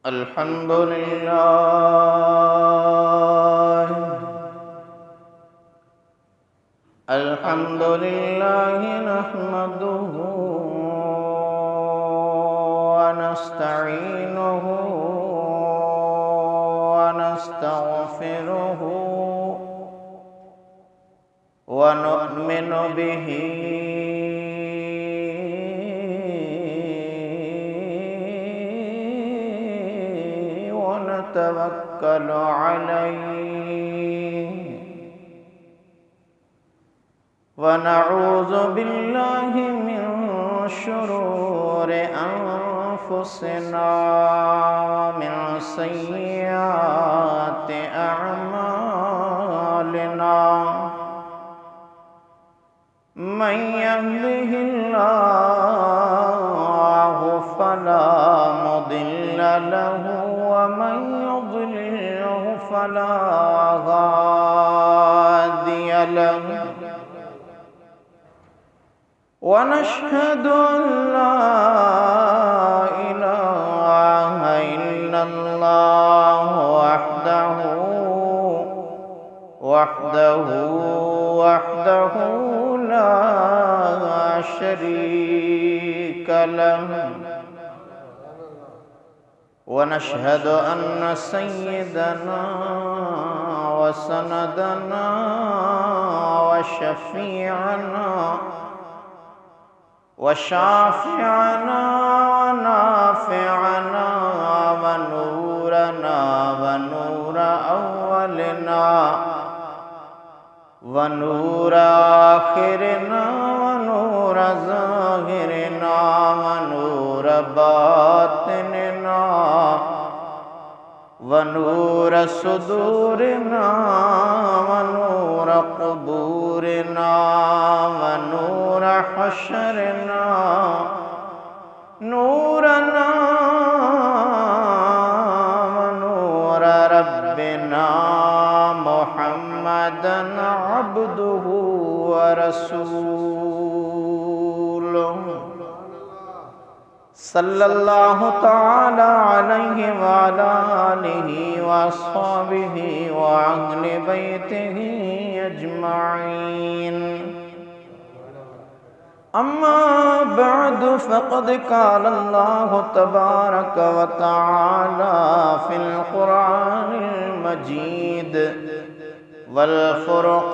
अल्हम्दुलिल्लाह नहमदुहु व नस्तईनुहु व नस्तगफिरुहु व नु'मिनु बिही व नतवक्कलु अलैहि व नऊज़ु बिल्लाहि मिन शुरूरि अनफुसिना मिन सय्यिआति अअमालिना मन यहदिहिल्लाहु फला मुदिल्ल लहु व मन युद्लिल्हु फला हादिय लहु वनश्हदु अल्ला इलाहा इल्लल्लाह वहदहु ला शरीका लहु वनश्हदु अन्न सय्यदना व सनदना व शफीअना वशाफ़िअना वनाफ़िअना वनूरना वनूर अव्वलिना वनूर आखिरिना वनूर ज़ाहिरिना वनूर बातिनिना वनूर सुदूरिना वनूर क़ुबूरिना वनूर हशरिना नूरना वनूर रब्बिना मुहम्मदन अब्दुहु व रसूलुहु सल्लल्लाहु तआला अलैहि व अला आलिहि व अस्हाबिहि व अहले बैतिहि अजमाइन। अम्मा बअद फ़क़द क़ाल अल्लाहु तबारक व तआला फ़िल क़ुरआनिल मजीद वल फ़ुरक़ानिल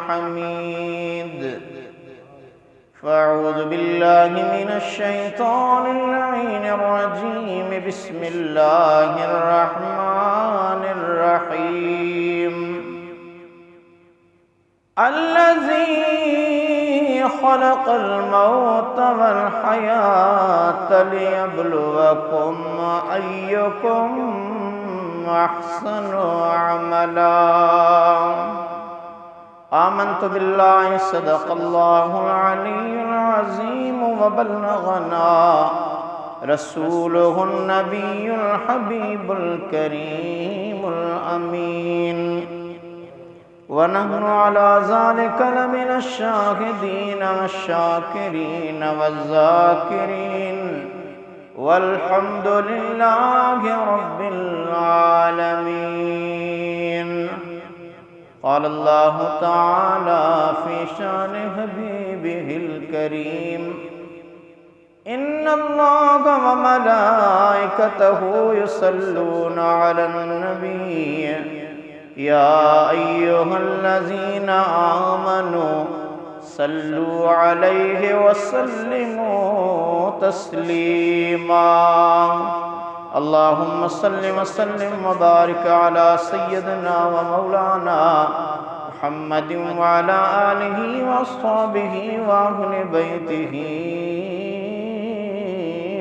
हमीद। फ़अऊज़ु बिल्लाहि मिनश शैतानिर लईनिर रजीम। बिस्मिल्लाहिर रहमानिर रहीम। अल्लज़ी खलक़ल मौत वल हयात लियब्लुवकुम अय्युकुम अहसनु अमला। आमन्तु बिल्लाहि सदक़ल्लाहुल अलीयुल अज़ीम व बल्लगना रसूलुहुन नबियुल हबीबुल करीमुल अमीन व नहनु अला ज़ालिका लमिनश शाहिदीन वश्शाकिरीन वज़्ज़ाकिरीन वल्हम्दुलिल्लाहि रब्बिल आलमीन। क़ाल अल्लाहु तआला फ़ी शान हबीबिहिल करीम इन्नल्लाह व मलाइकतहु युसल्लूना अलन नबी या अय्युहल्लज़ीना आमनू सल्लू अलैहि व सल्लिमू तस्लीमा। अल्लाहुम्मा सल्लि व सल्लिम व बारिक अला सय्यदिना व मौलाना मुहम्मदिन व अला आलिहि व अस्हाबिहि व अहले बैतिहि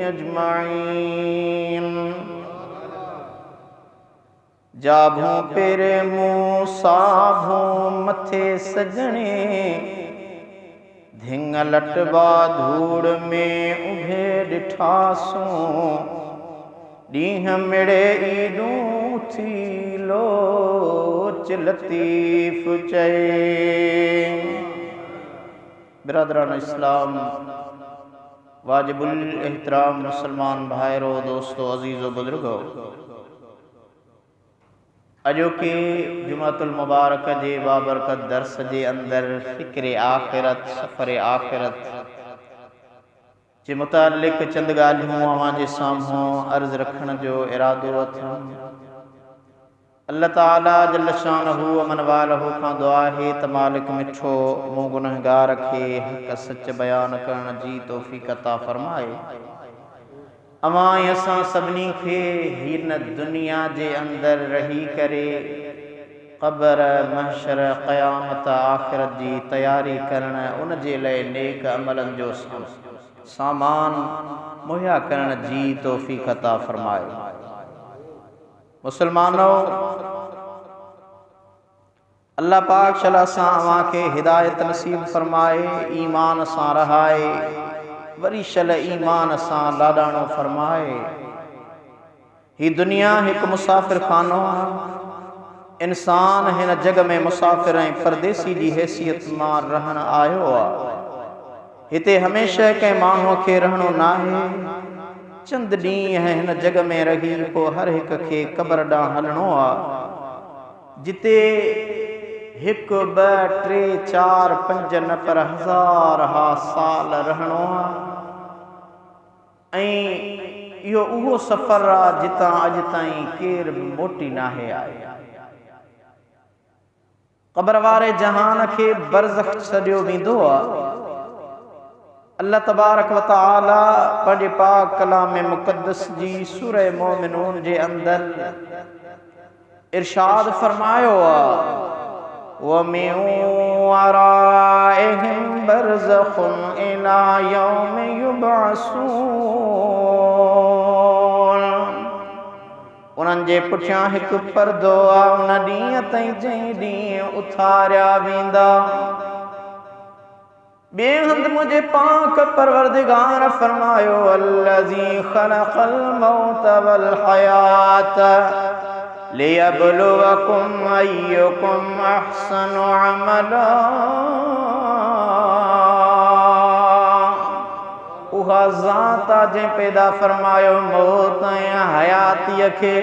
अजमाइन। जाभू पेरे मुँह साभू मथे सजने धिंग लटबा धूड़ में उभे डिठासूं ॾींहं मिड़े ईदूं थी लोच लतीफ़ चए। बिरादरान इस्लाम, वाजिबुल एहतराम मुसलमान भाइरो दोस्तों अजीज़ो बुजुर्गो, अजो के जुमातुल मुबारक जे बाबरकत दर्स जे अंदर फ़िक्र आखिरत सफ़र आखिरत जे मुतालिक चंद ॻाल्हियूं अवां जे साम्हूं अर्ज़ रखण जो इरादो अथम। अल्लाह ताला जल्ल शानहू अमन वालहू खां दुआ है त मालिक मिठो मूं गुनहगार खे हक़ सच बयान करण जी तौफ़ीक़ अता फ़रमाए। अवां असां सभिनी खे हिन दुनिया जे अंदर रही करे क़ब्र महशर क़यामत आखिरत जी तैयारी करण उन जे लाइ नेक अमलन जो सामान मुहैया करण जी तौफ़ीक़ अता फ़रमाए। मुसलमानों, अल्लाह पाक शला सां अवां खे हिदायत नसीब फ़रमाए, ईमान सां रहाए, वरी शल ईमान सां लाडाणो फ़रमाए। ही दुनिया हिकु मुसाफ़िर खानो आहे। इंसान हिन जग में मुसाफ़िर ऐं परदेसी जी हैसियत मां रहण आयो आहे। हिते हमेशह कंहिं माण्हूअ खे रहणो नाहे। चंद ॾींहं हिन जग में रही पोइ हर हिक खे क़ब्र ॾांहुं हलणो आहे, जिते हिकु ॿ टे चार पंज न पर हज़ार हा साल रहणो आहे। ऐं इहो उहो सफ़र आहे जितां अॼु ताईं केर मोटी नाहे आयो। क़ब्र वारे जहान खे बरज़ख सॾियो वेंदो आहे। अल्लाह तबारक व तआला पंहिंजे पाक कलाम मुक़द्दस जी सूरह मोमिनून जे अंदर इरशाद फरमायो आहे, व मिन वराइहिम बरज़खुन इला यौम युबअसून। उन्हनि जे पुठियां हिकु परदो आहे उन ॾींहं ताईं जंहिं ॾींहुं उथारिया वेंदा। ॿिए हंधि मुंहिंजे पाक परवरदिगार फरमायो, अल्लज़ी ख़लक़ल मौत वल हयात लियब्लुवकुम अय्युकुम अहसनु अमला। उहा ज़ात आहे जंहिं पैदा फरमायो मौत ऐं हयातीअ खे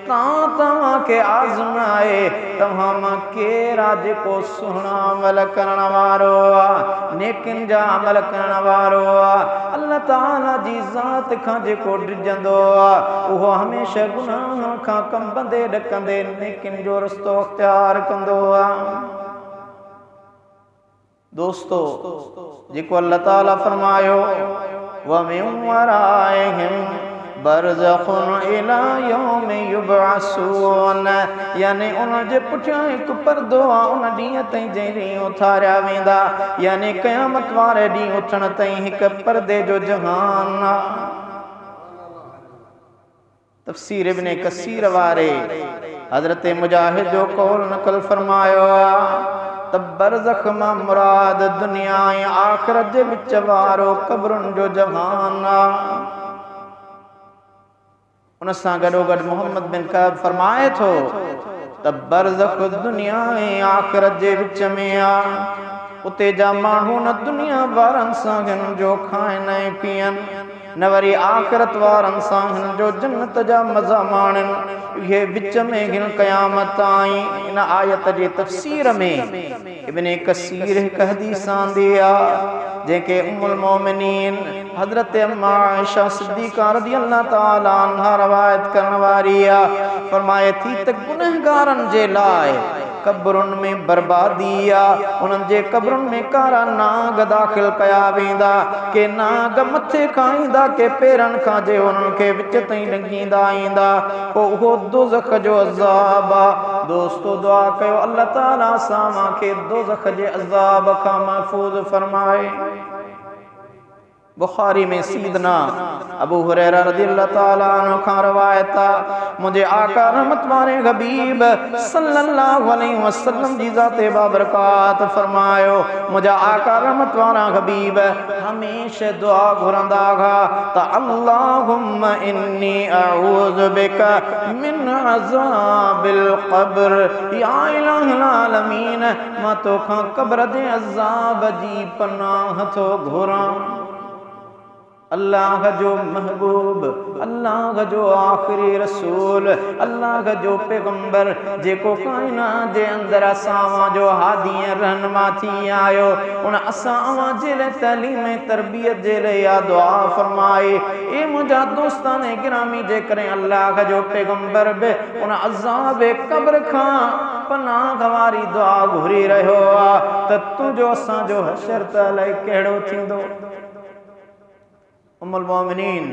तव्हां खे आज़माए तव्हां मां केरु आहे जेको सुहिणा अमल करण वारो आहे, नेकिन जा अमल करण वारो आहे। अल्लाह ताला जी ज़ात खां जेको डिॼंदो आहे उहो हमेशह गुनाह खां कंबंदे ॾकंदे नेकिन जो रस्तो अख़्तियार कंदो आहे। दोस्तो, जेको अल्लाह ताला फरमायो व मिन वराइहिम बरज़खुन इला यौम युबअसून, यानी उन जे पुठियां हिकु परदो आहे उन ॾींहं ताईं जंहिं ॾींहुं उथारिया वेंदा, यानी क़यामत वारे ॾींहुं उथण ताईं हिकु परदे जो जहान आहे। तफ़सीर इब्न कसीर वारे हज़रत मुजाहिद जो कौल नक़ल फरमायो आहे त बरज़ख मां मुराद दुनिया ऐं आख़िरत जे विच वारो क़ब्रुनि जो जहान आहे। उन सां गॾोगॾु मोहम्मद बिन कअब फरमाए थो त बरज़ख दुनिया ऐं आख़िरत जे विच में आहे। उते जा माण्हू न दुनिया वारनि सां हिन जो खाइनि ऐं पीअनि, न वरी आख़िरत वारनि सां हिन जो जन्नत जा मज़ा माणनि। इहे विच में हिन क़यामत आई। इन आयत जे तफ़सीर में इब्न कसीर हिकु हदीस आंदी आहे जंहिंखे उम्मुल मोमिनीन हज़रत अम्मा आयशा सिद्दीक़ा रज़ियल्लाहु ताला अन्हा रवायत करण वारी आहे। फरमाए थी त गुनहगारनि जे लाइ क़ब्रुनि में बर्बादी आहे। उन्हनि जे क़ब्रुनि में कारा नाग दाख़िल कया वेंदा, के नाग मथे खां ईंदा, के पेरनि खां जे उन्हनि खे विच ताईं लंघींदा ईंदा। पोइ उहो दोज़ख जो अज़ाब आहे। दोस्तो, दुआ कयो अल्लाह ताला सां मूंखे दोज़ख जे अज़ाब खां महफ़ूज़ फरमाए। बुखारी में सीदना अबू हुरैरा रज़ियल्लाहु ताला अन्हु खां रवायत आहे, मुंहिंजे आका रहमत वारे हबीब सल्लल्लाहु अलैहि वसल्लम जी ज़ाते बाबरकात फरमायो, मुंहिंजा आका रहमत वारा हबीब हमेशह दुआ घुरंदा हुआ त अल्लाहुम्मा इन्नी अऊज़ु बिका मिन अज़ाबिल क़ब्र, या इलाहुल आलमीन, मां तोखां क़ब्र जे अज़ाब जी पनाह थो घुरां। अल्लाह जो महबूब, अल्लाह जो आखिरी रसूल, अल्लाह जो पैगंबर जेको कायनात जे अंदर असां जो हादी रहनुमा थी आयो, उन असां अवां जे ले तालीम तरबियत जे ले या दुआ फरमाए। ए मुंहिंजा दोस्तान गिरामी, जे करे अल्लाह जो पैगंबर बि उन अज़ाब कब्र खां पनाह वारी दुआ घुरी रहियो आ, त तुंहिंजो असांजो हशर त अलाए कहिड़ो थींदो। उम्मुल मोमिनीन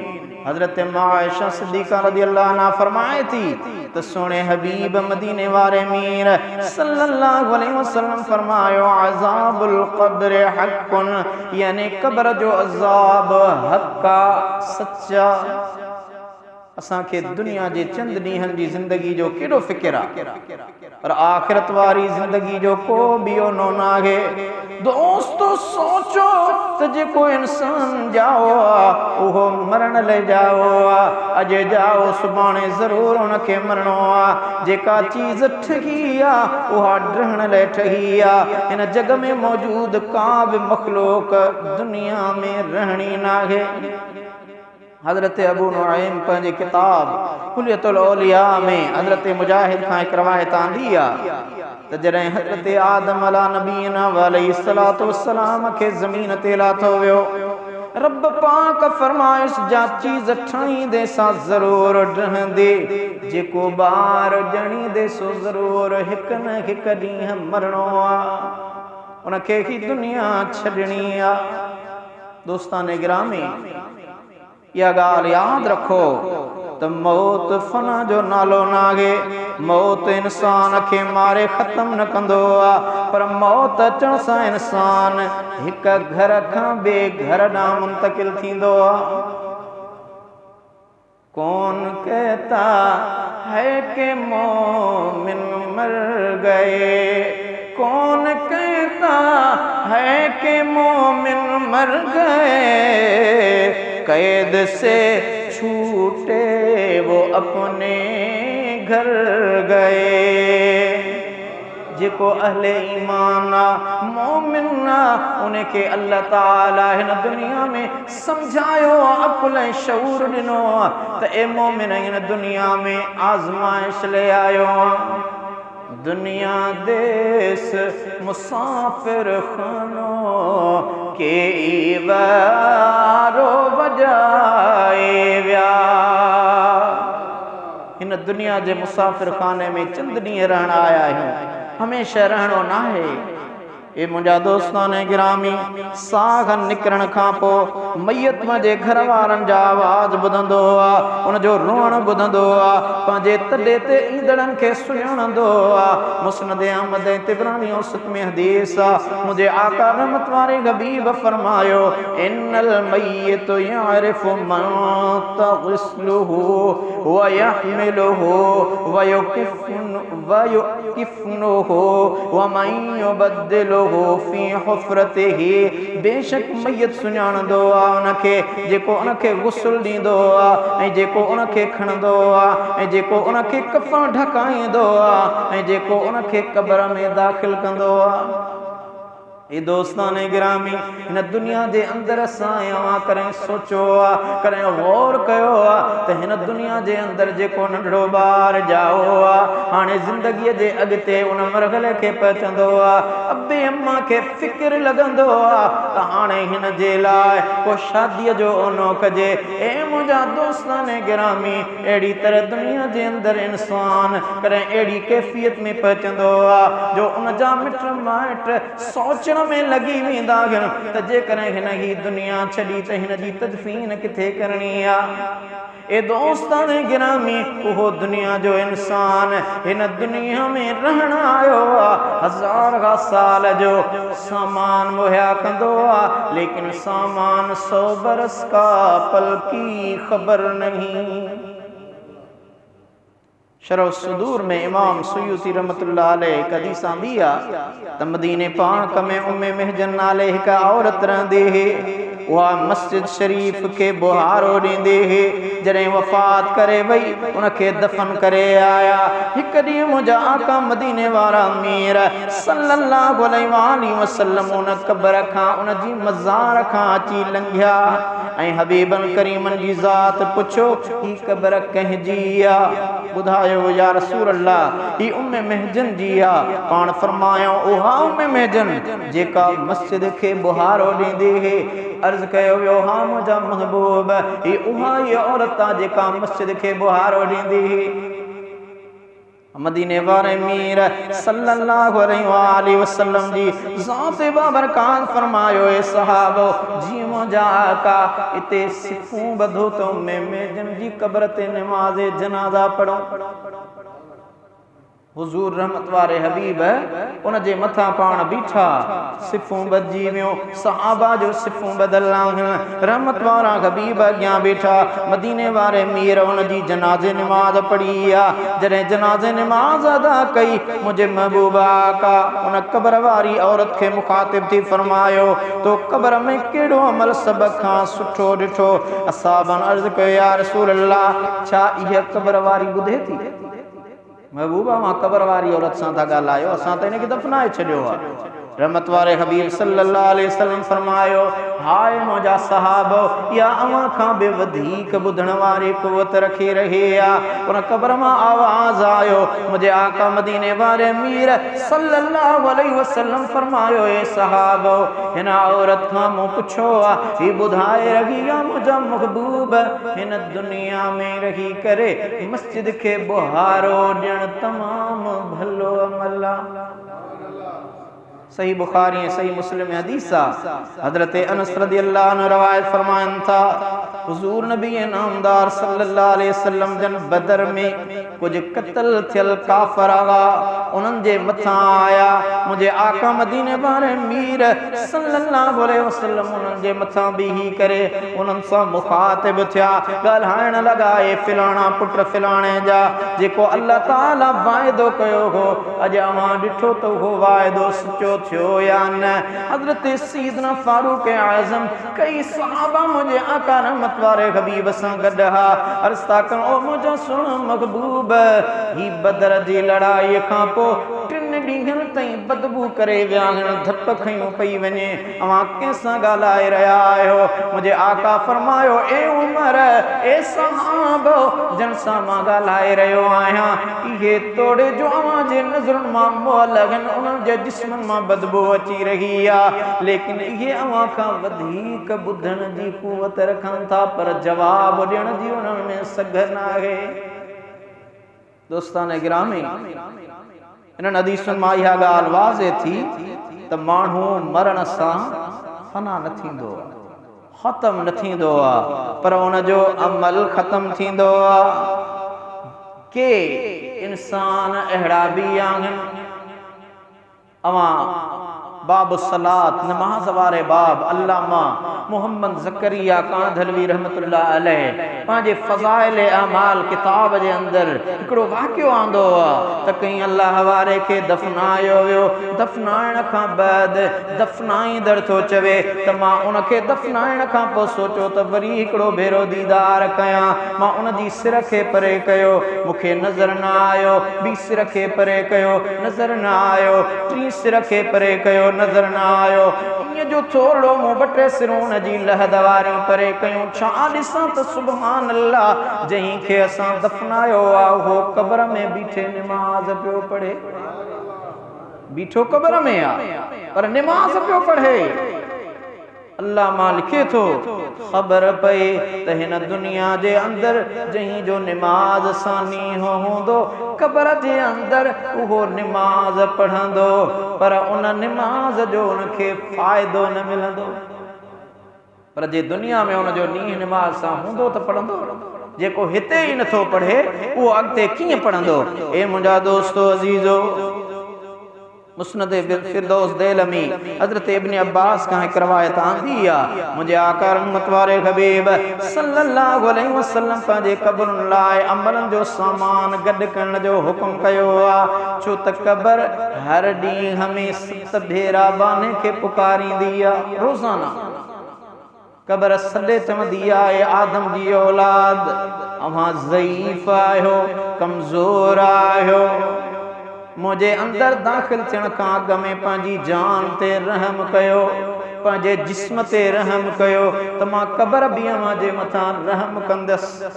हजरत आयशा सिद्दीका रज़ियल्लाहु अन्हा फरमाए थी तो सोने हबीब मदीने वाले मीर सल्लल्लाहु अलैहि वसल्लम फरमायो, अज़ाबुल क़ब्र हक़्क़ुन, यानी कब्र जो अज़ाब हक़्क़ा सच्चा। असां खे दुनिया जे चंद ॾींहंनि जी ज़िंदगी जो केॾो फ़िक्र आहे, पर आख़िरत वारी ज़िंदगी जो को ॿियो न आहे। दोस्तो सोचो त जेको इंसान जाओ आहे उहो मरण लाइ जाओ आहे। अॼु जाओ सुभाणे ज़रूरु उनखे मरणो आहे। जेका चीज़ ठही आहे उहा रहण लाइ ठही आहे। हिन जग में मौजूद का बि मख़लूक दुनिया में रहणी न आहे। हज़रत अबू नुअैम पंहिंजी किताब कुलियतुल औलिया में हज़रत मुजाहिद खां हिकु रवायत आंदी आहे त जॾहिं हज़रत आदम अला नबीना अलैहिस्सलातु वस्सलाम खे ज़मीन ते लाथो वियो, रब पाक फरमाइश जा चीज़ ठाहींदे सां ज़रूरु रहंदे, जेको ॿार ॼणींदे सो ज़रूरु हिकु न हिकु ॾींहुं मरणो आहे, उनखे ही दुनिया छॾणी आहे। दोस्तान गिरामी, या ॻाल्हि यादि रखो त मौत फना जो नालो न आहे। मौत इंसान खे मारे ख़त्म न कंदो आहे, पर मौत अचण सां इंसान हिक घर खां ॿिए घर ॾांहुं मुंतकिल थींदो आहे। कौन कहता है कि मोमिन मर गए, कौन कहता है कि मोमिन मर गए, कैद से छूटे वो अपने घर गए। जेको अहले ईमाना मोमिना उनके अल्लाह ताला हिन दुनिया में समझायो, अकुल ऐं शऊर ॾिनो त ए मोमिन हिन दुनिया में आज़माइश ले आयो। दुनिया देश मुसाफिर खानो के वारो बजाए व्या। हिन दुनिया जे मुसाफिर खाने में चंद ॾींहं रहण आया आहियूं, हमेशह रहणो न आहे। ए मुंहिंजा दोस्तान गिरामी, साह निकिरण खां पोइ मैयत जे घर वारनि जा आवाज़ ॿुधंदो आहे, उनजो रोअण ॿुधंदो आहे, पंहिंजे तॾे ते ईंदड़नि खे सुञाणंदो आहे। मुस्नद अहमद ऐं तिबरानी औसत में हदीस आहे, मुंहिंजे आका रहमत वारे हबीब फरमायो, इन्नल मय्यत यारिफु मन तग़स्लुहु व यहमिलुहु व युकिफनुहु व मन युबद्दिलुहु फी हुफ़रतिही। बेशक मैयत सुञाणंदो आहे उनखे जेको उनखे गुस्ल ॾींदो आहे, ऐं जेको उनखे खणंदो आहे, ऐं जेको उनखे कफ़न ढकाईंदो आहे, ऐं जेको उनखे क़ब्र में दाख़िल कंदो आहे। ये दोस्तान गिरामी, हिन दुनिया जे अंदर असां अवां करें सोचो आहे, करें गौर कयो आहे त हिन दुनिया जे अंदर जेको नंढड़ो ॿार जाओ आहे, हाणे ज़िंदगीअ जे अॻिते उन मरहले खे पहुचंदो आहे, अबे अम्मा खे फ़िक्र लॻंदो आहे त हाणे हिन जे लाइ को शादीअ जो ओनो कजे। ए मुंहिंजा दोस्तान गिरामी, अहिड़ी तरह दुनिया जे अंदर इंसान करें अहिड़ी कैफ़ियत में पहुचंदो आहे जो उन जा मिट माइट सोच में लगी वेंदा आहिनि त जेकॾहिं हिन ही दुनिया छॾी त हिन जी तदफ़ीन किथे करणी आहे। ए दोस्तान गिरामी, उहो दुनिया जो इंसान हिन दुनिया में रहण आयो आहे, हज़ार साल जो सामान मुहैया कंदो आहे, लेकिन सामान 100 बरस का पल की खबर नहीं। शरह सुदूर में इमाम सुयूती रहमतुल्लाह अलैह हदीस आंदी आहे त मदीने पाक में उम्मे महजन नाले हिकु औरत रहंदी हुई। उहा मस्जिद शरीफ के बुहारो ॾींदी हुई। जॾहिं वफ़ात करे वई, उनखे दफ़न करे आया। हिकु ॾींहुं मुंहिंजा आका मदीने वारा मीर सल्लल्लाहु अलैहि वसल्लम उन क़ब्र खां, उन जी मज़ार खां अची लंघिया ऐं हबीबन करीमन जी ज़ात पुछो ही क़ब्र कंहिंजी आहे? ॿुधायो या रसूल अल्लाह ही उम्मे महजन जी आहे। पाण फरमायो उहा उम्मे महजन जेका मस्जिद खे बुहारो ॾींदी हुई। अर्ज़ कयो वियो हा मुंहिंजा महबूब ही उहा ई औरत आहे जेका मस्जिद खे बुहारो ॾींदी हुई। मदीने वारे मीर सल्लल्लाहु अलैहि वसल्लम जी ज़ात बाबरकात फरमायो ए सहाबो जी मुंहिंजा आका इते सिफ़ूं ॿधो तो में जन जी क़ब्र ते नमाज़ जनाज़ा पढ़ो। हुजूर रहमत वारे हबीब उन जे मथा पाण बीठा सिफ़ूं ॿधजी वियो। सहाबा जो सिफ़ूं ॿधल आहिनि। रहमत वारा हबीब अॻियां बीठा। मदीने वारे मीर उन जी जनाज़े नमाज़ पढ़ी आहे। जॾहिं जनाज़े नमाज़ अदा कई मुंहिंजे महबूब आका उन क़ब्र वारी औरत खे मुखातिब थी फरमायो तो क़ब्र में कहिड़ो अमल सभ खां सुठो ॾिठो? असहाबन अर्ज़ कयो या रसूल अल्लाह छा इहा क़ब्र वारी ॿुधे थी? महबूबा मां क़ब्र वारी औरत सां था ॻाल्हायो, असां त हिनखे दफ़नाए छॾियो आहे। रहमत वारे हबीब सल्लल्लाहु अलैहि वसल्लम फरमायो हाय मुंहिंजा सहाबो या अव्हां खां बि वधीक ॿुधण वारी क़ुवत रखी रही आहे। उन क़ब्र मां आवाज़ आयो। मुंहिंजे आका मदीने वारे मीर सल्लल्लाहु अलैहि वसल्लम फरमायो ए सहाबो हिन औरत खां मूं पुछो आहे ही ॿुधाए रही आहे मुंहिंजा महबूब हिन दुनिया में रही करे मस्जिद खे बुहारो ॾियणु तमामु भलो अमल आहे। सही बुखारी सही मुस्लिम हदीस हजरत अनस रज़ियल्लाहु अन्हु रवायत फरमाइन था हुजूर नबी नामदार सल्लल्लाहु अलैहि वसल्लम जन बदर में कुछ कत्ल थियल काफर हुआ उन्हनि जे मथां आया। मुंहिंजे आका मदीने वारे मीर सल्लल्लाहु अलैहि वसल्लम उन्हनि जे मथां बीही करे उन्हनि सां मुखातिब थिया। ॻाल्हाइण लॻा ए फिलाणा पुट फिलाणे जा जेको अल्लाह ताला वाइदो कयो हो अॼु अव्हां ॾिठो त उहो वाइदो सचो थियो या न? हज़रत सैयदना फारूक आज़म कई सहाबा मुंहिंजे आका रहमत वारे हबीब सां गॾु हा। अर्ज़ था कनि ओ मुंहिंजो सुहिणो महबूब ही बदर जी लड़ाई खां पोइ 3 ॾींहंनि ताईं बदबू करे विया आहिनि। धप खयूं पई वञे अव्हां कंहिंसां ॻाल्हाए रहिया आहियो? मुंहिंजे आका फरमायो ए उमर ए सहाबो जन सां मां ॻाल्हाए रहियो आहियां इहे तोड़े जो अव्हां जे नज़रुनि मां मुअल आहिनि उन्हनि जे जिस्मनि मां बदबू अची रही आहे लेकिन इहे अव्हां खां वधीक ॿुधण जी क़ुवत रखनि था पर जवाब ॾियण जी उन्हनि में सघन आहे। दोस्तान गिरामी इन्हनि हदीसुनि मां इहा ॻाल्हि वाज़े थी त माण्हू मरण सां फना न थींदो ख़तम न थींदो आहे पर उनजो अमल ख़तम थींदो आहे। के इंसान अहिड़ा बि आहिनि अवां बाब सलात नमाज वारे बाब अल्लामा मोहम्मद ज़करिया कांधलवी रहमतुल्लाह अलैह पंहिंजे फ़ज़ाइल अमाल किताब जे अंदर हिकिड़ो वाक़ियो आंदो आहे त कहीं अल्लाह वारे खे दफ़नायो वियो। दफ़नाइण खां बाद दफ़नाईंदड़ थो चवे त मां उनखे दफ़नाइण खां पोइ सोचियो त वरी हिकिड़ो भेरो दीदार कयां। मां उन जी सिर खे परे कयो मूंखे नज़र न आयो। ॿी सिर खे परे कयो नज़र न आयो। 3 सिर खे परे कयो नज़र न आयो। ईअं जो थोरो मूं 2 सिरूं जी लहद वारियूं परे कयूं। छा ॾिसां त सुभान अल्लाह जंहिं खे असां दफ़नायो आहे उहो क़ब्र में बीठे निमाज़ पियो पढ़े। बीठो क़ब्र में आहे पर निमाज़ पियो पढ़े। अल्लाह मां लिखे थो ख़बर पए त हिन दुनिया जे अंदर जंहिं जो निमाज़ सानी हूंदो क़ब्र जे अंदर उहो निमाज़ पढ़ंदो पर उन निमाज़ जो उनखे फ़ाइदो न मिलंदो। पर जे दुनिया में उनजो नींहुं निमाज़ सां हूंदो त पढ़ंदो। जेको हिते ई नथो पढ़े उहो अॻिते कीअं पढ़ंदो? ए मुंहिंजा दोस्तो अज़ीज़ो मुस्नद फिरदौस देलमी हज़रत इब्न अब्बास का एक रवायत आंदी आहे मुंहिंजे आका रहमत वारे हबीब सल्लल्लाहु अलैहि वसल्लम पंहिंजे क़ब्रुनि लाइ अमलनि जो सामान गॾु करण जो हुकुम कयो आहे छो त क़ब्र हर ॾींहुं में 7 भेरा बाने खे पुकारींदी आहे। रोज़ाना क़ब्र सॾे चवंदी आहे आदम जी औलाद अव्हां ज़ईफ़ आहियो कमज़ोर आहियो मुझे अंदर दाखिल थियण खां अॻु में पंहिंजी जान ते रहम कयो। पंहिंजे जिस्म ते रहम कयो त मां क़बर बि अवां जे मथां रहम कंदसि।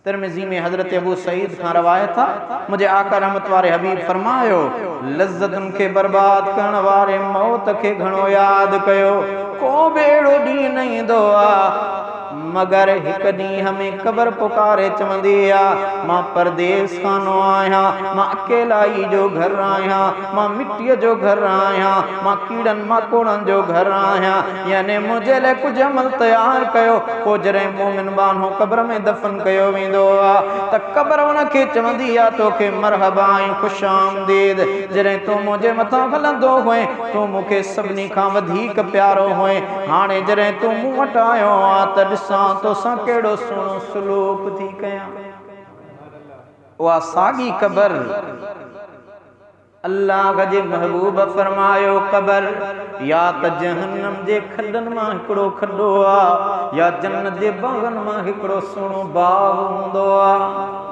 तिरमिज़ी में हज़रत अबू सईद खां रवायत आहे, मुंहिंजे आका रहमत वारे हबीब फरमायो, लज़्ज़तुनि खे बर्बाद करण वारे मौत खे घणो यादि कयो। को बि अहिड़ो ॾींहुं न ईंदो आहे मगर हिकु ॾींहुं हमें क़बर पुकारे चवंदी आहे, मां परदेस खानो आहियां, मां अकेलाई जो घर आहियां, मां मिटीअ जो घर आहियां, मां कीड़नि माकोड़नि जो घर आहियां। यानी मुंहिंजे लाइ कुझु अमल तयारु कयो। पोइ जॾहिं मोमिन बानो क़बर में दफ़न कयो वेंदो आहे त क़बर उनखे चवंदी आहे, तोखे मरहबा ऐं ख़ुशि आमदीद। जॾहिं तूं मुंहिंजे मथां हलंदो हुए तूं मूंखे सभिनी खां वधीक प्यारो हुए। हाणे जॾहिं तूं मूं वटि आयो आहे त ॾिसां तोसां कहिड़ो सुहिणो सलूक थी कयां। उहा साॻी क़बर अल्लाह जे महबूब फरमायो, क़बर या त जहन्नम जे खॾनि मां हिकिड़ो खॾो आहे या जन्नत जे बाग़नि मां हिकिड़ो सुहिणो बाग़ हूंदो आहे।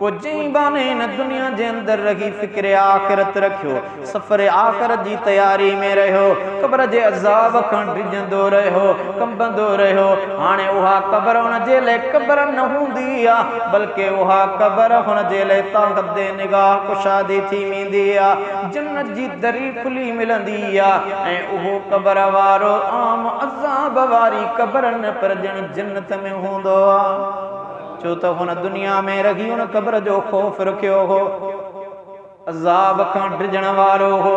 पोइ जंहिं बाने हिन दुनिया जे अंदरि रही फ़िक्र आख़िरत रखियो, सफ़र आख़िरत जी तयारी में रहियो, क़बर जे अज़ाब खां डिॼंदो रहियो, कंबंदो रहियो। हाणे उहा क़बर हुनजे लाइ क़बर न हूंदी आहे, बल्कि उहा क़बर हुनजे लाइ ताक़त निगाह कुशादी थी वेंदी आहे, जन्नत जी दरी खुली मिलंदी आहे। ऐं उहो क़बर वारो आम अज़ाब वारी क़बर न पर ॼण जन्नत में हूंदो आहे। छो त हुन दुनिया में रही हुन क़बर जो ख़ौफ़ रखियो हो, अज़ाब खां डिॼण वारो हो,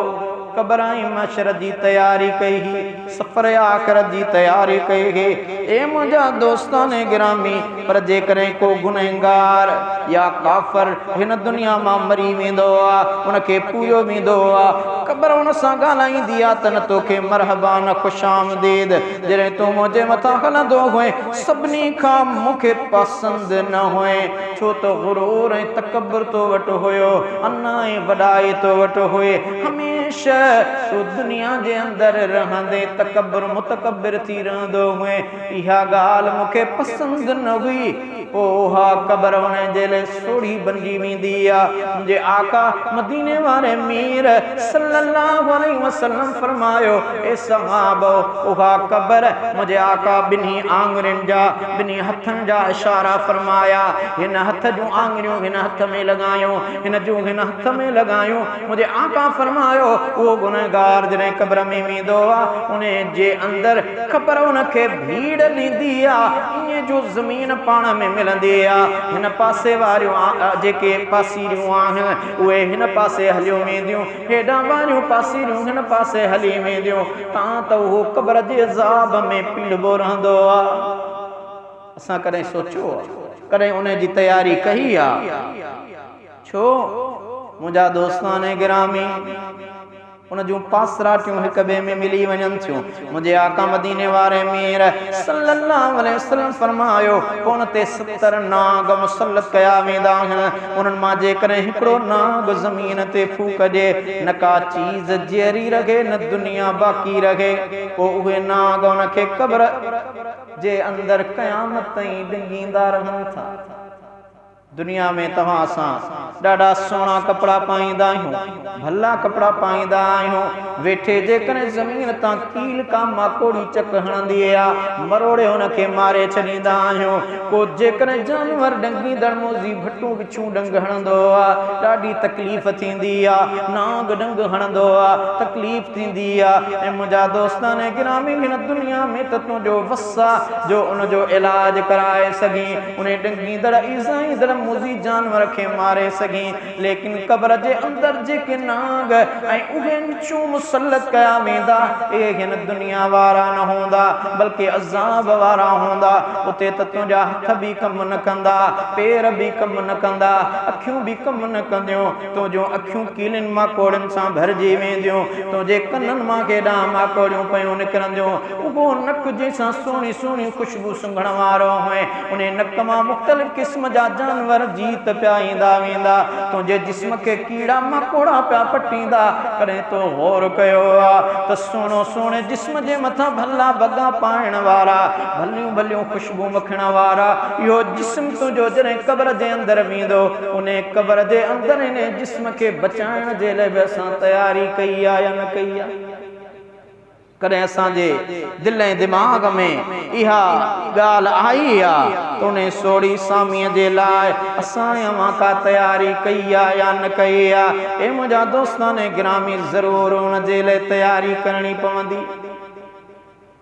क़बर ऐं मशर जी तयारी कई ही, सफ़र आख़िरत जी तयारी कई ही। ए मुंहिंजा दोस्तान गिरामी, पर जेकॾहिं को गुनहगार या काफ़िर हिन दुनिया मां मरी वेंदो आहे, उनखे पूरो वेंदो आहे, क़बर हुन सां ॻाल्हाईंदी आहे त न तोखे मरहबा न ख़ुशि आमदीद। जॾहिं तूं मुंहिंजे मथां हलंदो हुए सभिनी खां मूंखे पसंदि न हुए, छो त गुरूर ऐं तकबर तो वटि हुयो, अना ऐं वॾाई तो वटि हुए। हमेशह तूं दुनिया जे अंदरि रहंदे तकबर मुतकबिर थी रहंदो हुए, इहा ॻाल्हि मूंखे पसंदि न हुई। पोइ उहा क़बर हुन जे लाइ सोढ़ी बणिजी वेंदी आहे। मुंहिंजे आका मदीने वारे मीर सल्लल्लाहु अलैहि वसल्लम फरमायो, ए सहाबो, उहा क़बर मुंहिंजे आका ॿिन्ही आङुरियुनि जा ॿिन्ही हथनि जा इशारा फरमाया, हिन हथ जूं आङुरियूं हिन हथ में लॻायूं, हिन जूं हिन हथ में लॻायूं। मुंहिंजे आका फरमायो, उहो गुनहगार जॾहिं क़बर में वेंदो आहे उन जे अंदरि क़बर उनखे भीड़ ॾींदी आहे, ईअं जो ज़मीन पाण में मिलंदी आहे। हिन पासे वारियूं जेके पासीरियूं आहिनि उहे हिन पासे हलियूं वेंदियूं, हेॾां वारियूं पासीरियूं हिन पासे हली वेंदियूं, तां त उहो क़बर जे अज़ाब में पीड़बो रहंदो आहे। असां कॾहिं सोचियो आहे, कॾहिं उन जी तयारी कई आहे? छो मुंहिंजा दोस्तान गिरामी, उन जूं पासराटियूं हिक ॿिए में मिली वञनि थियूं। मुंहिंजे आका मदीने वारे मीर सल्लल्लाहु अलैहि वसल्लम फरमायो, उन ते 70 नाग मुसल्लत कया वेंदा आहिनि। उन्हनि मां जेकॾहिं हिकिड़ो नाग ज़मीन ते फूक ॾे, न का चीज़ जरी रहे न दुनिया बाक़ी रहे, पोइ उहे नाग उनखे क़बर जे अंदरि क़यामत ताईं डिंगींदा रहनि था। दुनिया में तव्हां सां ॾाढा सुहिणा कपिड़ा पाईंदा आहियूं, भला कपिड़ा पाईंदा आहियूं, वेठे जेकॾहिं ज़मीन तां कील का माकोड़ी चक हणंदी आहे, मरोड़े हुनखे मारे छॾींदा आहियूं। को जेकॾहिं जानवर डंगींदड़ मोज़ी भटूं बिछूं डंग हणंदो आहे, ॾाढी तकलीफ़ थींदी आहे, नाग डंग हणंदो आहे, तकलीफ़ थींदी आहे। ऐं मुंहिंजा दोस्तान गिरामी, हिन दुनिया में त तुंहिंजो वस आहे जो उनजो इलाज कराए सघीं, उन डंगींदड़ ईज़ाईंदड़ मुज़ी जानवर खे मारे सघीं, लेकिन क़बर जे अंदरि जेके नाग ऐं उहे निचूं मुसल्लत कया वेंदा, ए हिन दुनिया वारा न हूंदा बल्कि अज़ाब वारा हूंदा। उते त तुंहिंजा हथ बि कमु न कंदा, पेर बि कमु न कंदा, अखियूं बि कमु न कंदियूं, तुंहिंजूं अखियूं कीलनि माकोड़नि सां भरिजी वेंदियूं, तुंहिंजे कननि मां केॾां माकोड़ियूं पयूं निकिरंदियूं। उहो नक जंहिंसां सुहिणी सुहिणी ख़ुशबू सुंघण वारो हुए, उन नक मां मुख़्तलिफ़ क़िस्म जा जानवर जीत पिया ईंदा वेंदा, तुंहिंजे जिस्म खे कीड़ा मकोड़ा पिया पटींदा। कॾहिं तो गौर कयो आहे त सुहिणो सुहिणे जिस्म जे मथां भला बगा पाइण वारा, भलियूं भलियूं ख़ुशबू मखण वारा, इहो जिस्म तुंहिंजो जॾहिं क़बर जे अंदरि वेंदो, उन क़बर जे अंदरि इन जिस्म खे बचाइण जे लाइ बि असां तयारी कई आहे या न कई आहे? कॾहिं असांजे दिलि ऐं दिमाग़ में इहा ॻाल्हि आई आहे त उन सोड़ी सामीअ जे लाइ असां अवां का तयारी कई आहे या न कई आहे? ए मुंहिंजा दोस्तान गिरामी ज़रूरु उन जे लाइ तयारी करणी पवंदी।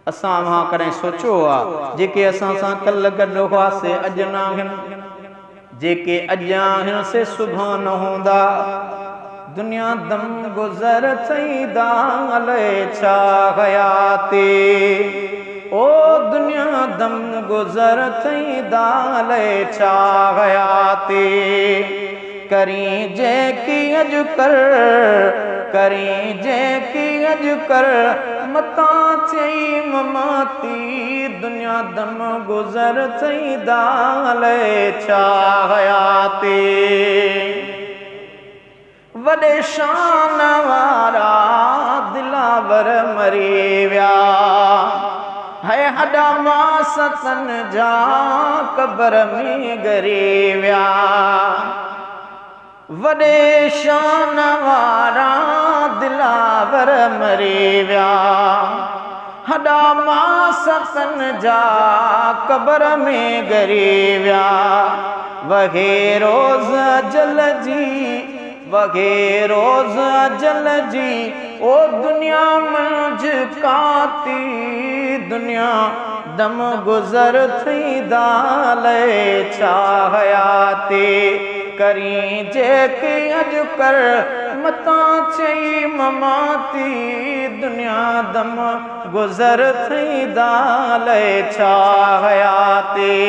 असां वहाँ कॾहिं सोचियो आहे जेके असां सां कल्ह गॾु हुआसीं अॼु न आहिनि, जेके अॼु आहिनि से सुभाणे न हूंदा। दुनिया दम गुज़र थई दाले छा हयाती, ओ दुनिया दम गुज़र थई दाले छा हयाती। करी जेकी अॼु कर, करी जेकी अॼु कर, मता चई ममाती। दुनिया दम गुज़र थई दाले छा हयाती। वॾे शान वारा दिलावर मरी विया, है हॾा मासतन जा कबर में ॻरी विया। वॾे शान वारा दिलावर मरी विया, हॾा मासतन जा कबर में ॻरी विया। वहे रोज़ अजल जी, वगे रोज़ अजल जी, ओ दुनिया मंझ काती। दुनिया दम गुज़र थी दाले छा हयाती। करी जेके अॼु कर, मता चई ममाती। दुनिया दम गुज़र थी दाले छा हयाती।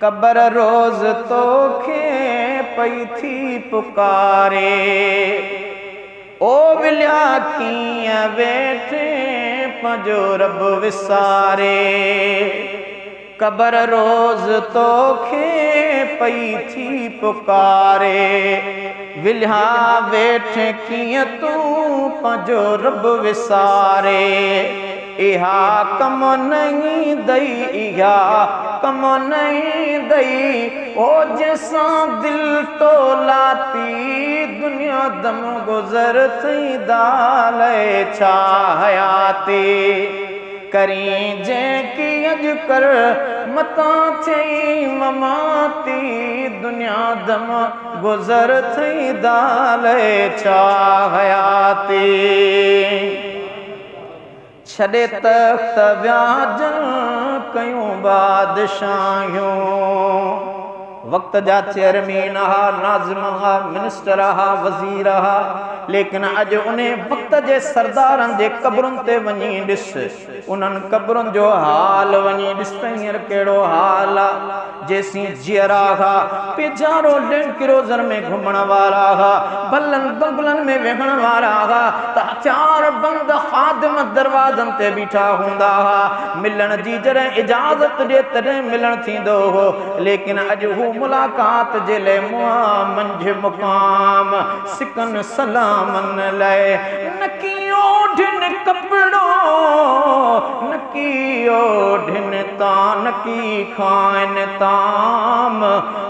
कबर रोज़ तोखे पई थी पुकारे, ओ विलिया कीअं वेठे पंहिंजो रब विसारे। कबर रोज़ तोखे पई थी पुकारे, विलिया वेठे कीअं तूं पंहिंजो रब विसारे। इहा कम नहीं दई, इहा कम नहीं दई, ओ जैसां दिल तो लाती। दुनिया दम गुज़र थी दाले छा हयाती। करी जेकी अॼु कर, मता चई ममाती। दुनिया दम गुज़र थी दाले छा हयाती। छॾे तख्त व्याजन कयूं बादशाहियूं, वक़्त जा चेयरमैन हा, नाज़िम हा, मिनिस्टर हा, वज़ीर हा, लेकिन अॼु उन वक़्त जे सरदारनि जे क़बरुनि ते वञी ॾिस, उन्हनि क़बरुनि जो हाल वञी ॾिस त हींअर कहिड़ो हाल आहे। जेसीं जीअरा हा, पेजारो किरोज़न में घुमण वारा हा, भलन बंगलनि में वेहण वारा हा, त हथियार बंद ख़ादिम दरवाज़नि ते बीठा हूंदा हा। मिलण जी जॾहिं इजाज़त ॾे तॾहिं मिलण थींदो हो, लेकिन अॼु हू मुलाक़ात जे लाइ मुआ मंझि मुक़ाम सिकन सलामन लाइ नकियो ढिन कपड़ो, नकियो ढिन तां नकी खाइन ताम।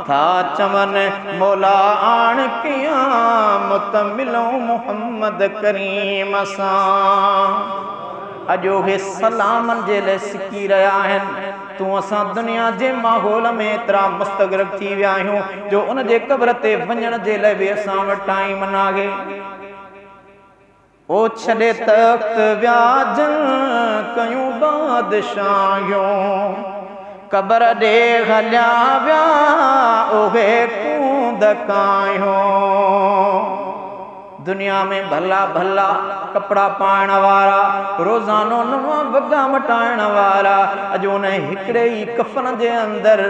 था चवन मौला आण क़यामत मिलो मुहम्मद करीम सां। अॼु उहे सलामनि जे लाइ सिकी रहिया आहिनि। तूं असां दुनिया जे माहौल में एतिरा मुस्तग़रक़ थी विया आहियूं जो उन जे क़ब्र ते वञण जे लाइ बि असां वटि टाइम न आहे। ओ छॾे तख्त व्याजन कयूं बादशाहियूं, क़ब्र ॾे हलिया विया उहे कूंद कायूं। दुनिया में भला भला कपड़ा पाइण वारा, रोज़ानो नवां वॻा मटाइण वारा, अॼु उन हिकिड़े ई कफ़न जे अंदरि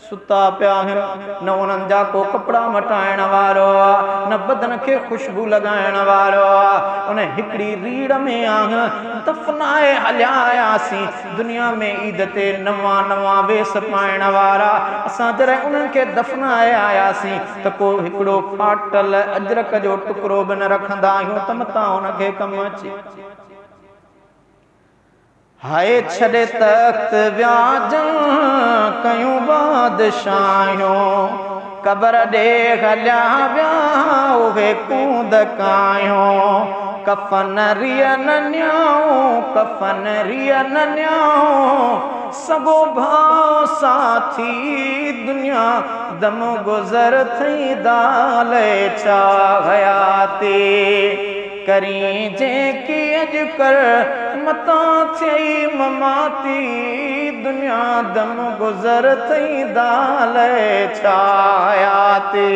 सुता पिया आहिनि। न उन्हनि जा को कपड़ा मटाइण वारो आहे, न बदन खे ख़ुशबू लॻाइण वारो आहे। उन हिकिड़ी रीढ़ में आहिनि दफ़नाए हलिया आयासीं। दुनिया में ईद ते नवां नवां वेस पाइण वारा, असां जॾहिं उन्हनि खे दफ़नाए आयासीं त को हिकिड़ो फाटल अजरक जो टुकड़ो बि न रखंदा आहियूं त मतां उनखे कमु अचे। हाय छॾे तख्त व्याजन कयूं बादशाहियूं, क़ब्र ॾे हलिया विया उहे कूंद कायूं। कफन रिया न न्याऊं, कफन रिया न न्याऊं, सगो भाव साथी दुनिया दम गुजर थई दाले छा हयाती करी जे की अजकर मता थई ममाती दुनिया दम गुजर थई दाले छा हयाती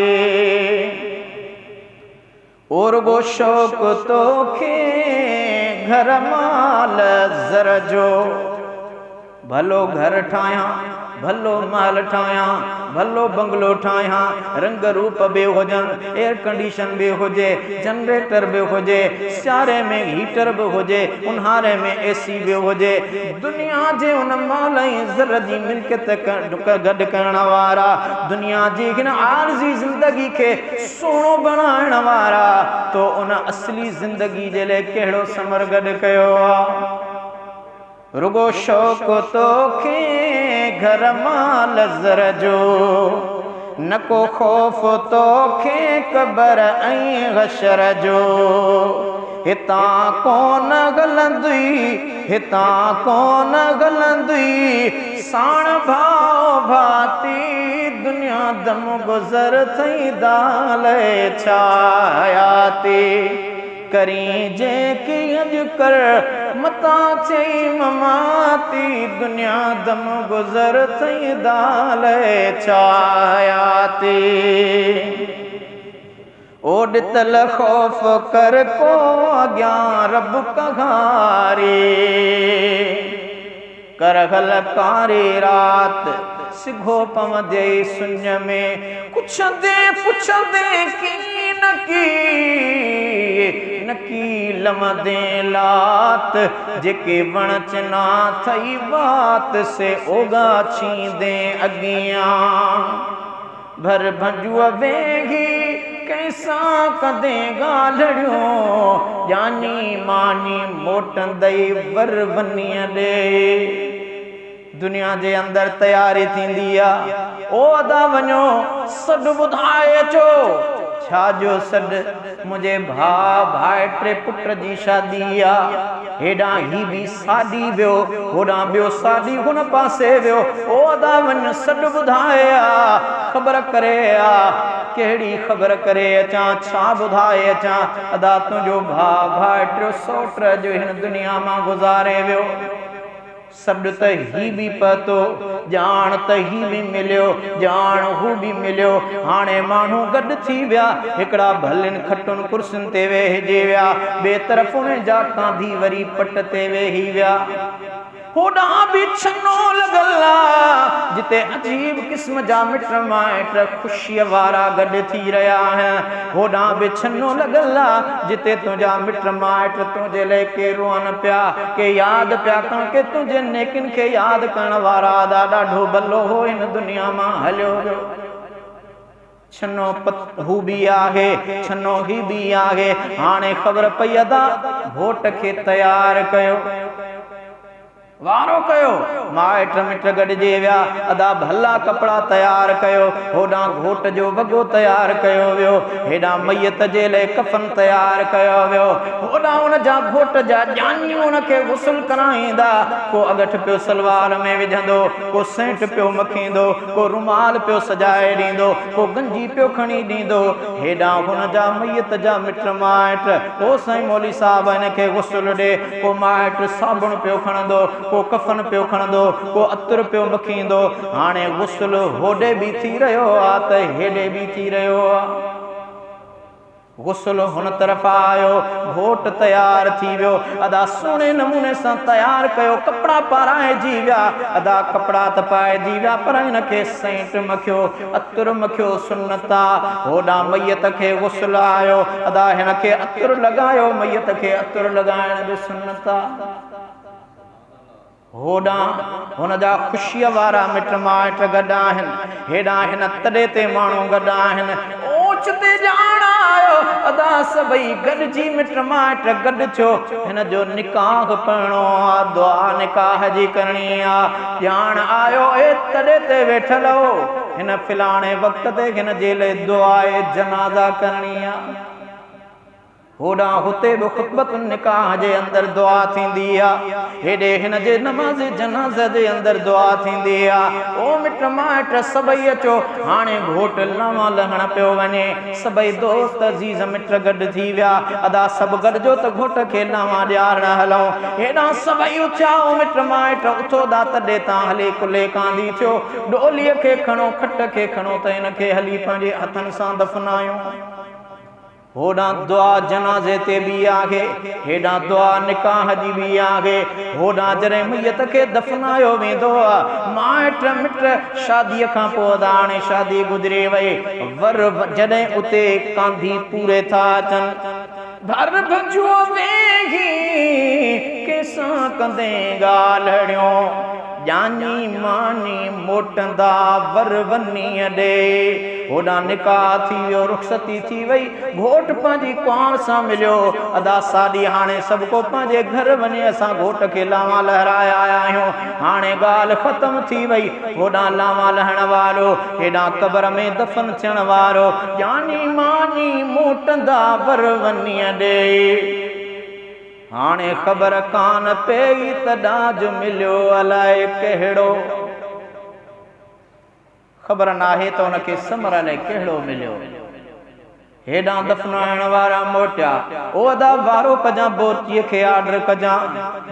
और गो शौक तो खे घर माल जर जो भलो घर ठाया भलो माल ठाया भलो बंगलो ठाया रंग रूप बे हुजन एयर कंडीशन बे हुजे जनरेटर बे हुजे सियारे में हीटर बे हुजे उन्हारे में एसी बे हुजे दुनिया जे उन माल ज़र जी मिल्कियत गड करण वारा दुनिया जी हिन आरज़ी जिंदगी के सोनो बनाइण वारा तो उन असली जिंदगी जे ले केड़ो समर गड कयो रुगो शौक तो खे घर माल ज़र जो न को खौफ तो खे कबर ऐं हशर जो हिता कोन गलंदुई हिता कोन गलंदुई साण भाव भाती दुनिया दम गुजर थई दाले छायाती करी जे की अजकर मता चई ममाती दुनिया दम गुजर थई दाले छायाती ओडितल खौफ कर को अग्यां रब कघारे करहल कारी रात सिघो पवंदे सुञ में कुछ दे की नकी लमदे लात जेके वण चना थई बात से ओगा छींदे अगियां भर भंजुआ वेगी कैसा कदे गालड़ियों जानी मानी मोटंदई वर वनिया दे दुनिया जे अंदर तैयारी थींदी आ ओ अदा वञो सॾु ॿुधाए अचो छाजो सॾु मुझे भा भाइटे पुट जी शादी आ हेॾां ही बि सादी वियो होॾां ॿियो सादी हुन पासे वियो ओ अदा वञ सॾु ॿुधाए आ ख़बर करे आ कहिड़ी ख़बर करे अचां छा ॿुधाए अचां अदा तुंहिंजो भा भाइटियो सौट जो हिन दुनिया मां गुज़ारे वियो सॾु त ही बि पतो ॼाण त ही बि मिलियो ॼाण हू बि मिलियो हाणे माण्हू गॾु थी विया हिकिड़ा भलनि खटुनि कुर्सियुनि ते वेहिजी विया ॿिए तरफ़ उन जा कांधी वरी पट ते वेही विया होॾां बि छनो लॻल आहे जिते अजीब क़िस्म जा मिट माइट ख़ुशीअ वारा गॾु थी रहिया आहिनि होॾां बि छनो लॻल आहे जिते तुंहिंजा मिट माइट तुंहिंजे लाइ के रोअनि पिया के यादि पिया कनि के तुंहिंजे नेकिन खे यादि करण वारा ॾाढो भलो हो हिन दुनिया मां हलियो वियो छनो हू बि आहे छनो ही बि आहे हाणे ख़बर पई अदा घोट खे तयार कयो वारो कयो माइट मिट गॾिजी विया अदा भला कपिड़ा तयार कयो होॾां घोट जो वॻो तयार कयो वियो हेॾां मैयत जे लाइ कफन तयार कयो वियो होॾां हुन जा घोट जा ॼानियूं हुनखे गुस्ल कराईंदा को अगठ पियो सलवार में विझंदो को सेंट पियो मखींदो को रुमाल पियो सजाए ॾींदो को गंजी पियो खणी ॾींदो हेॾां हुन जा मैयत जा मिट माइट को साईं मौली साहब हिनखे गुस्ल ॾे को माइट साबुण पियो खणंदो को कफन पियो खणंदो को अतर पियो मखींदो हाणे गुस्ल होॾे बि थी रहियो आ त हेॾे बि थी रहियो आ गुस्ल हुन तरफ़ आयो घोट तयार थी वियो अदा सुहिणे नमूने सां तयार कयो कपिड़ा पाराइजी विया अदा कपिड़ा त पाइजी विया पर हिनखे सेंट मखियो अतर मखियो सुन्नता होॾां मैयत खे गुस्ल आयो अदा हिनखे अतर लॻायो मैयत खे अतर लॻाइण बि सुन्नता होॾां हुन जा ख़ुशीअ वारा मिट माइट गॾु आहिनि हेॾां हिन तॾे ते माण्हू गॾु आहिनि ओचिते ॼाण आयो अदा सभई गॾिजी मिट माइट गॾु थियो हिन जो निकाह पढ़णो आहे दुआ निकाह जी करणी आहे ॼाण आयो ए तॾे ते वेठल हो हिन फिलाणे वक़्त ते हिन जे लाइ दुआ जनाज़ा करणी आहे होड़ा हुते बि ख़ुतबतुन निकाह जे अंदर दुआ थींदी आहे, हेॾे हिन जे नमाज़ जनाज़ा जे अंदर दुआ थींदी आहे। ओ मिट माइट सभई अचो, हाणे घोट लावा लहण पियो वञे, सभई दोस्त अज़ीज़ मिट गॾु थी विया, अदा सभु गॾिजो त घोट खे लावा ॾियारण हलूं। हेॾां सभई उथिया, ओ मिट माइट उथो दा तॾहिं तां हली कुले कांदी थियो, डोलीअ खे खणो, खट खे खणो त हिन खे हली पंहिंजे हथनि सां दफ़नायूं। होड़ा दुआ जनाज़े ते भी आहे, हेड़ा दुआ निकाह जी भी आहे। होड़ा जरे मैयत के दफनायो वेंदो आहे, माइट मिट शादी खां पोइ हाणे शादी गुजरे वई, वर जॾहिं उते कांधी पूरे था अचनि, घर भॼो वेही कंहिंसां कंदे ॻाल्हिड़ियो, जानी मानी मोटंदा वर वनी ॾे। होड़ा निकाह थी वियो, रुख़सती थी वई, घोट पंहिंजी कुंवार सां मिलियो, अदा साॾी हाणे सभु को पंहिंजे घर वञे, असां घोट खे लावा लहराए आया आहियूं। हाणे ॻाल्हि ख़तम थी वई, होॾां लावा लहण वारो, हेॾां क़बर में दफ़न थियण वारो, जानी मानी मोटंदा वर वनी ॾे। हाणे ख़बर कान पई त ॾाज मिलियो अलाए कहिड़ो, ख़बर नाहे त उनखे समर अलाए कहिड़ो मिलियो। हेॾां दफ़नाइण वारा मोटिया, ओ अदा वारो कजां बोरचीअ खे आर्डर कजां,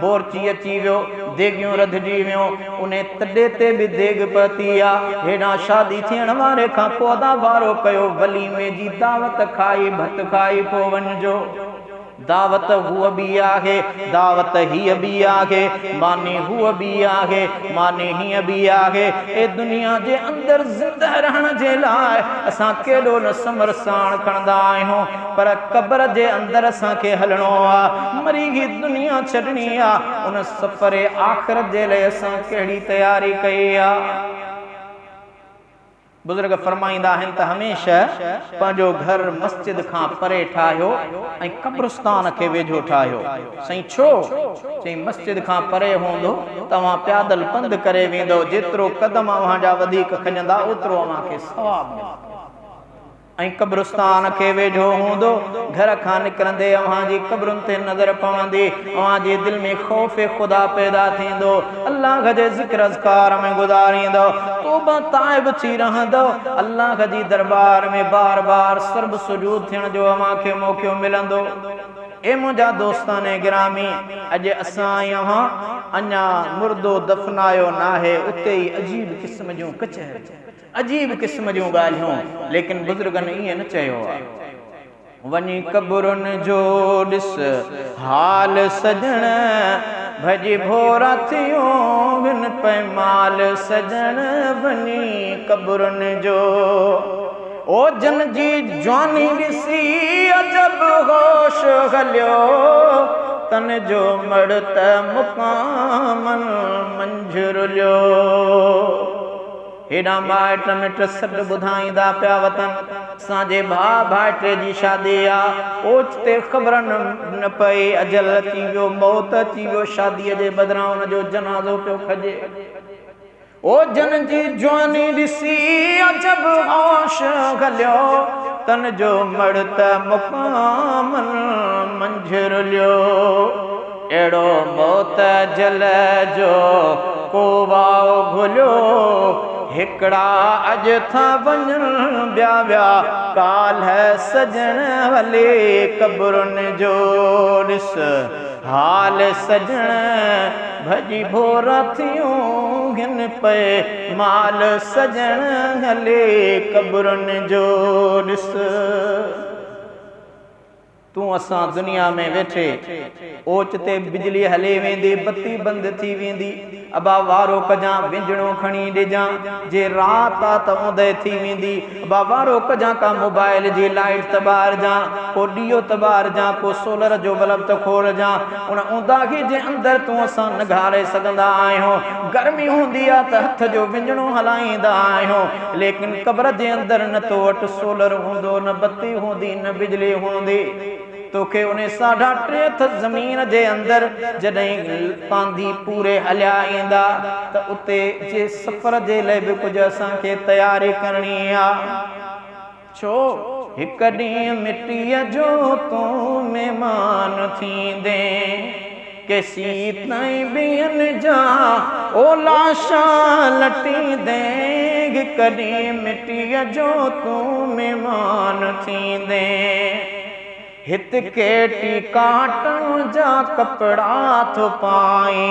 बोरची अची वियो, देगियूं रधिजी वियूं, उन तॾे ते बि देग पती आहे। हेॾां शादी थियण वारे खां पोइ अदा वारो कयो, वलीमे जी दावत खाई भत खाई पोइ वञिजो। दावत हुआ भी आहे, दावत हीअ भी आहे, मानी हुआ भी आहे, मानी हीअ भी आहे। ए दुनिया जे अंदर ज़िंदा रहण जे लाइ असां केॾो न समर साण खणंदा आहियूं, पर क़बर जे अंदर असांखे हलणो आहे, मरी ही दुनिया छॾणी आहे। उन सफ़र आख़िरत जे लाइ असां कहिड़ी तयारी कई आहे। बुजुर्ग फरमाईंदा आहिनि त हमेशह पंहिंजो घर मस्जिद खां परे ठाहियो ऐं कब्रस्तान खे वेझो ठाहियो। साईं छो? चई मस्जिद खां परे हूंदो तव्हां प्यादल पंधु करे वेंदो, जेतिरो क़दम अव्हांजा वधीक खॼंदा ओतिरो अव्हांखे सवाब मिलंदो। ऐं कब्रस्तान खे वेझो हूंदो, घर खां निकिरंदे अव्हांजी कब्रुनि ते नज़र पवंदी, अव्हांजे दिलि में ख़ौफ़ ख़ुदा पैदा थींदो, अल्लाह जे ज़िक्र अज़कार में गुज़ारींदो, तौबा ताइब थी रहंदो, अल्लाह जी दरबार में बार बार सर्ब सुजूद थियण जो अव्हांखे मौक़ो मिलंदो। ए मुंहिंजा दोस्ताने गिरामी, अॼु असां अव्हां अञा मुर्दो दफ़नायो नाहे, उते ई अजीब क़िस्म जूं कचहरी, अजीब क़िस्म जूं ॻाल्हियूं, लेकिन बुज़ुर्गनि ईअं न चयो आहे। वञी कब्रुनि जो ॾिस हाल सजण, भॼी भोरा थियो बिन पैमाल सजण, वञी कब्रुनि जो ओ जन जी जवानी ॾिसी अजब होश हलियो, तन जो मड़ त मुक़ामन मंझुरियो। हेॾा माइट मिट सॾु ॿुधाईंदा पिया वतन, असांजे भाउ भाइटे जी शादी आहे, ओचिते ख़बर न पई अजल अची वियो, मौत अची वियो, शादीअ जे बदिरां हुनजो जनाज़ो पियो खॼे। ओ जन जी जवानी ॾिसी अजब होश हलियो, तन जो मड़ त मुक़ामन मंझुरियो। अहिड़ो मौत जल जो को वाओ घुलियो, हिकड़ा अॼु था वञनि ॿिया ॿिया काल्ह सजण, हले कब्रुनि जो ॾिस हाल सजण, भॼी भोरा थियूं घिन पए माल सजण, हले कब्रुनि जो ॾिस। तूं असां दुनिया में वेठे, ओचिते बिजली हले वेंदी, बत्ती बंदि थी वेंदी, अबा वारो कजां विंजणो खणी ॾिजां, जे रात आ त उदय थी वेंदी, अबा वारो कजां का मोबाइल जी लाइट त ॿारजां, को ॾीओ त ॿारजां, को सोलर जो बल्ब त खोलजां। उन ऊंदाही जे अंदर तूं असां निघारे सघंदा आहियूं, गर्मी हूंदी आहे त हथ जो विंजणो हलाईंदा आहियूं, लेकिन क़ब्र जे अंदर न तो वटि सोलर हूंदो, न बत्ती हूंदी, न बिजली हूंदी। तोखे उन 3.5 हथ ज़मीन जे अंदर जॾहिं कांधी पूरे हलिया ईंदा त उते जे सफ़र जे लाइ बि कुझु असांखे तयारी करणी आहे। छो? हिक ॾींहुं मिटीअ जो तूं महिमान थींदे केसी ताईं ॿियनि जा ओलाशा लटींदे हिक ॾींहुं मिटीअ जो तूं महिमान थींदे हित केटी काटण जा कपड़ा थो पाई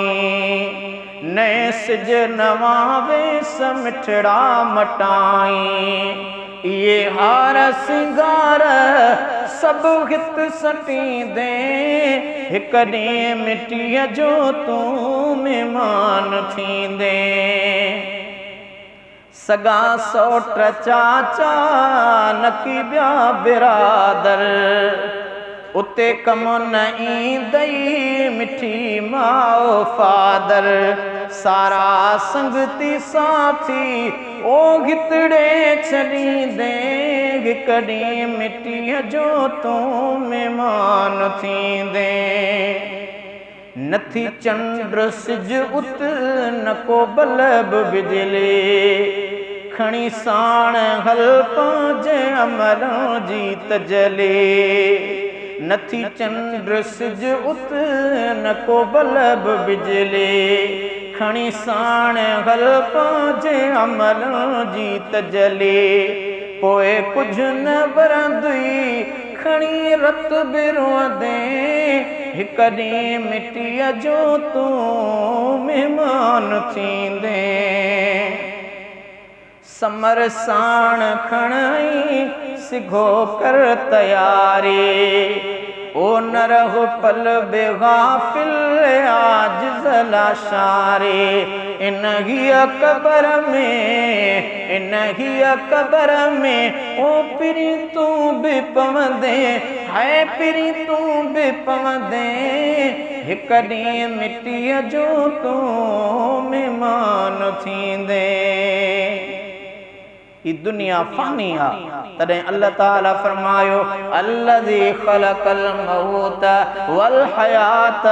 नए सिज नवां वेस मिठड़ा मटाई ये हार सिंगार सब हित सटींदे हिक ॾींहुं मिटीअ जो तूं महिमान थींदे सगा सोट चाचा नकी ॿिया बिरादर उते कम न ईंदई मिठी माओ फादर सारा संगती साथी ओ गितड़े छॾींदे हिक ॾींहुं मिटीअ जो तूं महिमान थींदे नथी चंड सिज उत न को बल्ब बिजली खणी साण हल पंहिंजे अमलों जी तजली नथी चंड सिज उत न को बल्ब बिजली खणी साण हल पंहिंजे अमलों जी तजली पोइ कुझ न वरंदई खणी रत बिरोंदे हिक ॾींहुं मिटीअ जो तूं महिमान थींदे समर साण खणई सिघो कर तयारी ओ न रहो पल बेगाफिल आजिज़ लाशारे इन ही कबर में ओ पिरी तूं भी पवंदे है पिरी तूं भी पवंदे हिक ॾींहुं मिटीअ जो तूं महिमान थींदे ई दुनिया फानी आ तॾहिं अल्लाह ताला फरमायो अल्लज़ी ख़लक़ल मौत वल हयात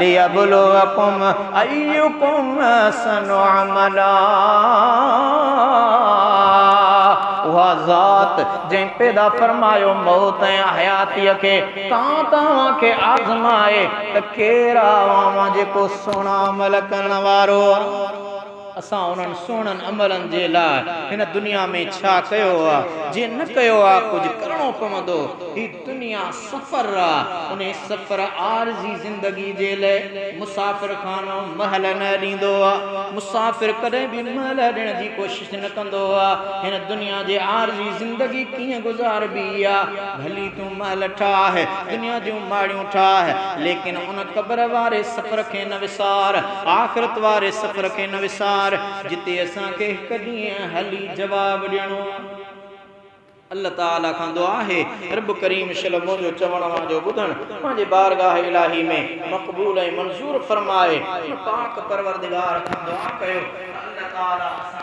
लियब्लुवकुम अय्युकुम अहसनु अमला उहा ज़ात जंहिं पैदा फरमायो मौत ऐं हयातीअ खे तव्हां खे आज़माए त केरु आहे जेको सुहिणा अमल करण वारो असां उन्हनि सुहिणनि अमलनि जे लाइ हिन दुनिया में छा कयो आहे जे न कयो आहे कुझु करिणो पवंदो ही दुनिया सफ़र आहे उन सफ़र आरज़ी ज़िंदगी जे लाइ मुसाफ़िर खानो महल न ॾींदो आहे मुसाफ़िर कॾहिं बि महल ॾियण जी कोशिशि न कंदो आहे हिन दुनिया जे आरज़ी ज़िंदगी कीअं गुज़ारबी आहे भली तूं महल ठाह दुनिया जूं माड़ियूं ठाह लेकिन उन क़ब्र वारे सफ़र खे न विसार आख़िरत वारे सफ़र खे न विसार जिते असांखे हिकु ॾींहुं हली जवाब ॾियणो अल्लाह ताला खां दुआ है रब करीम शल मुंहिंजो चवण वांजो ॿुधण पंहिंजे बारगाह इलाही में मक़बूल ऐं मंज़ूर फरमाए पाक परवरदिगार खां दुआ कयो अल्लाह ताला